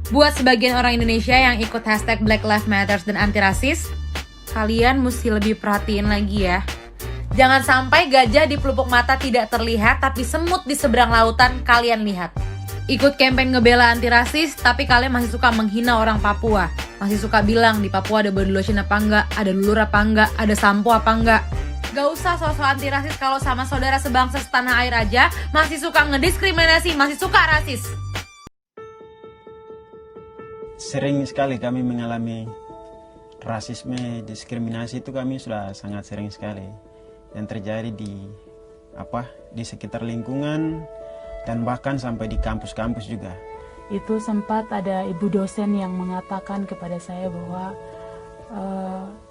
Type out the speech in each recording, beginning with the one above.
Buat sebagian orang Indonesia yang ikut hashtag Black Lives Matter dan anti rasis, kalian mesti lebih perhatiin lagi ya. Jangan sampai gajah di pelupuk mata tidak terlihat, tapi semut di seberang lautan kalian lihat. Ikut campaign ngebela anti rasis, tapi kalian masih suka menghina orang Papua. Masih suka bilang di Papua ada body lotion apa enggak, ada lulur apa enggak, ada sampo apa enggak. Gak usah sosok anti rasis kalau sama saudara sebangsa setanah air aja masih suka ngediskriminasi, masih suka rasis. Sering sekali kami mengalami rasisme, diskriminasi itu kami sudah sangat sering sekali. Yang terjadi di sekitar lingkungan dan bahkan sampai di kampus-kampus juga. Itu sempat ada ibu dosen yang mengatakan kepada saya bahwa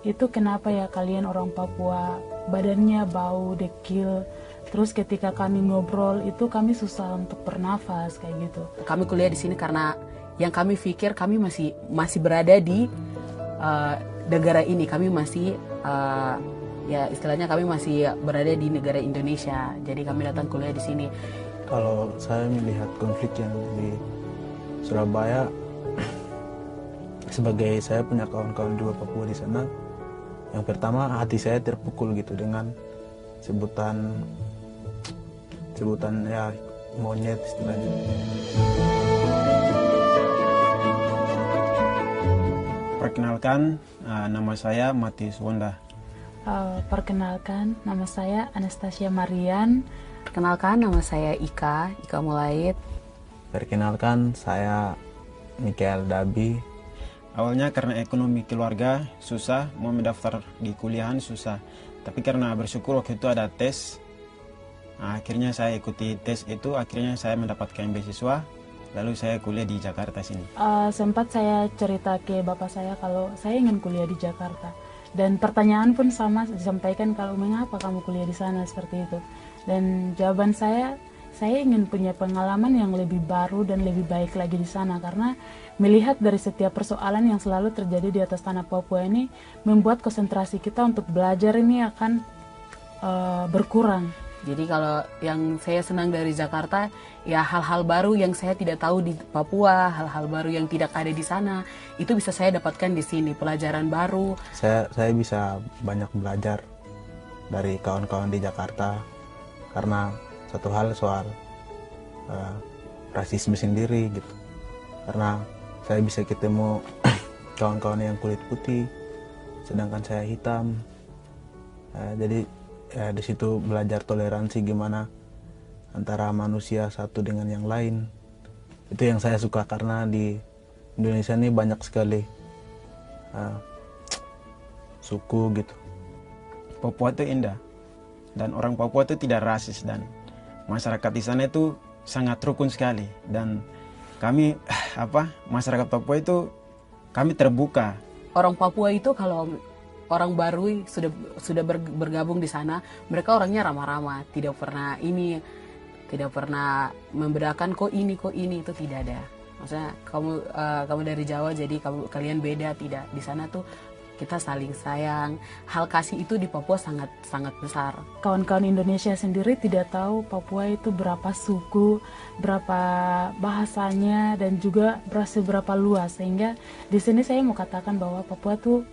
itu kenapa ya kalian orang Papua badannya bau, dekil. Terus ketika kami ngobrol itu kami susah untuk bernafas kayak gitu. Kami kuliah di sini karena yang kami pikir kami masih berada di negara ini, kami masih ya istilahnya kami masih berada di negara Indonesia. Jadi kami datang kuliah di sini. Kalau saya melihat konflik yang di Surabaya, sebagai saya punya kawan-kawan juga Papua di sana, yang pertama hati saya terpukul gitu dengan sebutan ya monyet istilahnya. Perkenalkan, nama saya Matius Wonda. Perkenalkan, nama saya Anastasia Marian. Perkenalkan, nama saya Ika Mulaid. Perkenalkan, saya Mikael Dabi. Awalnya karena ekonomi keluarga susah, mau mendaftar di kuliahan susah. Tapi karena bersyukur waktu itu ada tes, akhirnya saya ikuti tes itu, akhirnya saya mendapatkan beasiswa. Lalu saya kuliah di Jakarta sini. Sempat saya cerita ke bapak saya kalau saya ingin kuliah di Jakarta. Dan pertanyaan pun sama disampaikan, kalau mengapa kamu kuliah di sana seperti itu. Dan jawaban saya ingin punya pengalaman yang lebih baru dan lebih baik lagi di sana. Karena melihat dari setiap persoalan yang selalu terjadi di atas tanah Papua ini, membuat konsentrasi kita untuk belajar ini akan berkurang. Jadi kalau yang saya senang dari Jakarta, ya hal-hal baru yang saya tidak tahu di Papua, hal-hal baru yang tidak ada di sana, itu bisa saya dapatkan di sini, pelajaran baru. Saya bisa banyak belajar dari kawan-kawan di Jakarta, karena satu hal soal rasisme sendiri gitu. Karena saya bisa ketemu kawan-kawan yang kulit putih, sedangkan saya hitam. Jadi ya di situ belajar toleransi gimana antara manusia satu dengan yang lain. Itu yang saya suka, karena di Indonesia ini banyak sekali suku gitu. Papua itu indah dan orang Papua itu tidak rasis, dan masyarakat di sana itu sangat rukun sekali. Dan kami masyarakat Papua itu kami terbuka. Orang Papua itu kalau orang baru sudah bergabung di sana, mereka orangnya ramah-ramah, tidak pernah membedakan kok ini itu tidak ada. Maksudnya kamu dari Jawa jadi kalian beda, tidak. Di sana tuh kita saling sayang. Hal kasih itu di Papua sangat sangat besar. Kawan-kawan Indonesia sendiri tidak tahu Papua itu berapa suku, berapa bahasanya, dan juga seberapa luas. Sehingga di sini saya mau katakan bahwa Papua tuh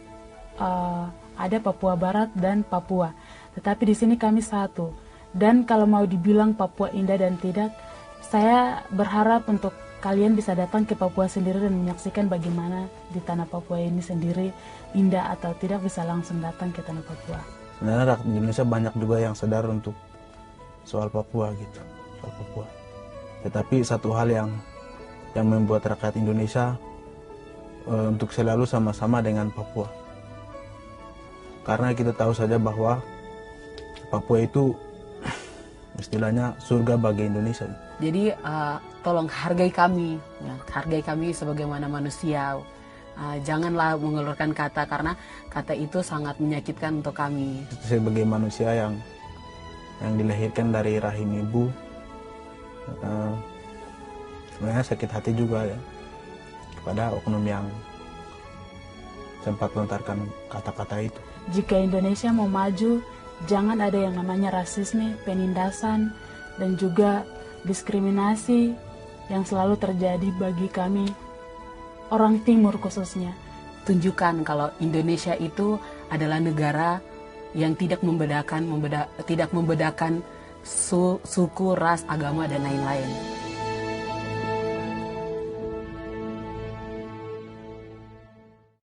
ada Papua Barat dan Papua, tetapi di sini kami satu. Dan kalau mau dibilang Papua indah dan tidak, saya berharap untuk kalian bisa datang ke Papua sendiri dan menyaksikan bagaimana di tanah Papua ini sendiri indah atau tidak, bisa langsung datang ke tanah Papua. Sebenarnya rakyat Indonesia banyak juga yang sadar untuk soal Papua gitu, soal Papua. Tetapi satu hal yang membuat rakyat Indonesia untuk selalu sama-sama dengan Papua. Karena kita tahu saja bahwa Papua itu istilahnya surga bagi Indonesia. Jadi tolong hargai kami sebagaimana manusia. Janganlah mengeluarkan kata, karena kata itu sangat menyakitkan untuk kami. Sebagai manusia yang dilahirkan dari rahim ibu, sebenarnya sakit hati juga ya kepada oknum yang sempat melontarkan kata-kata itu. Jika Indonesia mau maju, jangan ada yang namanya rasisme, penindasan, dan juga diskriminasi yang selalu terjadi bagi kami orang timur khususnya. Tunjukkan kalau Indonesia itu adalah negara yang tidak membedakan suku, ras, agama dan lain-lain.